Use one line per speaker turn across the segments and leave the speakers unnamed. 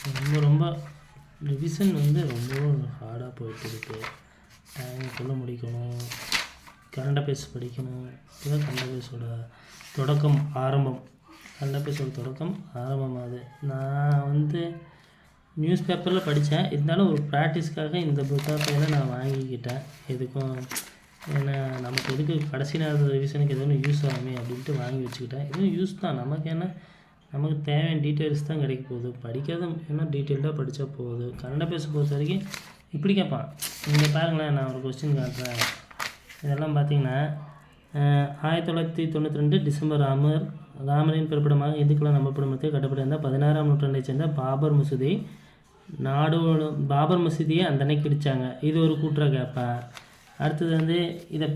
ரொம்ப ரொம்ப ரிவிஷன் வந்து ரொம்ப ஹார்டாக போயிட்டுருக்கு. டைமுக்குள்ளே முடிக்கணும். கரண்ட் அஃபேர்ஸ் படிக்கணும். இதுதான் கரண்ட் அஃபேர்ஸோட தொடக்கம் ஆரம்பம். கரண்ட் அஃபேர்ஸோட தொடக்கம் ஆரம்பமாகுது. நான் வந்து நியூஸ் பேப்பரில் படித்தேன். இருந்தாலும் ஒரு ப்ராக்டிஸ்க்காக இந்த புத்தகத்தையெல்லாம் நான் வாங்கிக்கிட்டேன். எதுக்கும் ஏன்னா நமக்கு எதுக்கு கடைசி நேரத்தில் ரிவிஷனுக்கு எதுவும் யூஸ் ஆகுமே அப்படின்ட்டு வாங்கி வச்சுக்கிட்டேன். எதுவும் யூஸ் தான் நமக்கு. ஏன்னா நமக்கு தேவையான டீட்டெயில்ஸ் தான் கிடைக்க போகுது. படிக்கிறது என்ன டீட்டெயில்டாக படித்தா போகுது. கரண்ட் அஃபேர்ஸ் பொறுத்த வரைக்கும் இப்படி கேட்பான். இங்கே பாருங்களேன், நான் ஒரு கொஸ்டின் காட்டுறேன். இதெல்லாம் பார்த்தீங்கன்னா 1992 டிசம்பர் ராமரின் பிறப்பிடமாக இந்துக்களால் நம்பப்படும் இடத்தில் கட்டப்பட்டிருந்த 16ஆம் நூற்றாண்டைச் சேர்ந்த பாபர் மசூதி பாபர் மசூதியை அந்த அன்னைக்கு இடித்தாங்க. இது ஒரு கூற்றாக கேட்பேன். அடுத்தது வந்து இதை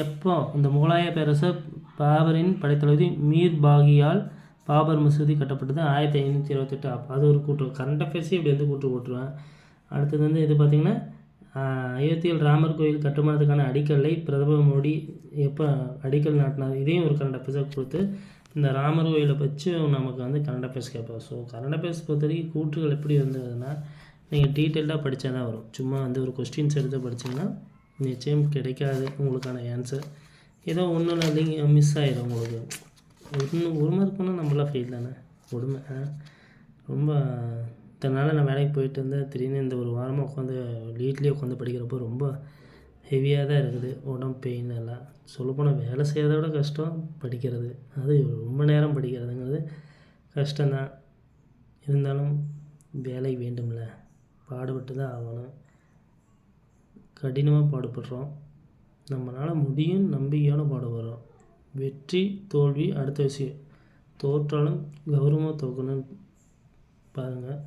எப்போ இந்த முகலாய பேரரசர் பாபரின் படைத்தளபதி மீர் பாகியால் பாபர் மசூதி கட்டப்பட்டது 1528. அது ஒரு கூற்று. கரண்ட் அஃபேர்ஸே இப்படி வந்து கூற்று போட்டுருவேன். அடுத்தது வந்து இது பார்த்திங்கன்னா அயோத்தியில் ராமர் கோயில் கட்டுமானத்துக்கான அடிக்கல்லை பிரதமர் மோடி எப்போ அடிக்கல் நாட்டினார். இதையும் ஒரு கரண்ட் அஃபேர்ஸாக கொடுத்து இந்த ராமர் கோயிலை வச்சு நமக்கு வந்து கரண்ட் அஃபேர்ஸ் கேட்போம். ஸோ கரண்ட் அஃபேர்ஸ் பொறுத்த வரைக்கும் கூற்றுகள் எப்படி வந்ததுன்னா நீங்கள் டீட்டெயில்டாக படித்தா தான் வரும். சும்மா வந்து ஒரு கொஸ்டின்ஸ் எடுத்து படிச்சிங்கன்னா நிச்சயம் கிடைக்காது உங்களுக்கான ஆன்சர். ஏதோ ஒன்றும் இல்லைங்க மிஸ் ஆகிடும் உங்களுக்கு. ஒரு மார்க் பண்ணால் நம்மளாம் ஃபெயில் தானே கொடுமை. ரொம்ப இதனால் நான் வேலைக்கு போயிட்டு இருந்தேன். திடீர்னு இந்த ஒரு வாரமாக உட்காந்து வீட்லேயே உட்காந்து படிக்கிறப்போ ரொம்ப ஹெவியாக தான் இருக்குது. உடம்பு பெயின் எல்லாம். சொல்லப்போனால் வேலை செய்கிறத விட கஷ்டம் படிக்கிறது. அது ரொம்ப நேரம் படிக்கிறதுங்கிறது கஷ்டம்தான். இருந்தாலும் வேலை வேண்டும்ல, பாடுபட்டு தான் ஆகணும். கடினமாக பாடுபடுறோம். நம்மளால் முடியும் நம்பிக்கையோடு பாடுபடுறோம். வெற்றி தோல்வி அடுத்த விஷயம். தோற்றாலும் கௌரவமாக தோக்கணும்னு பாருங்கள்.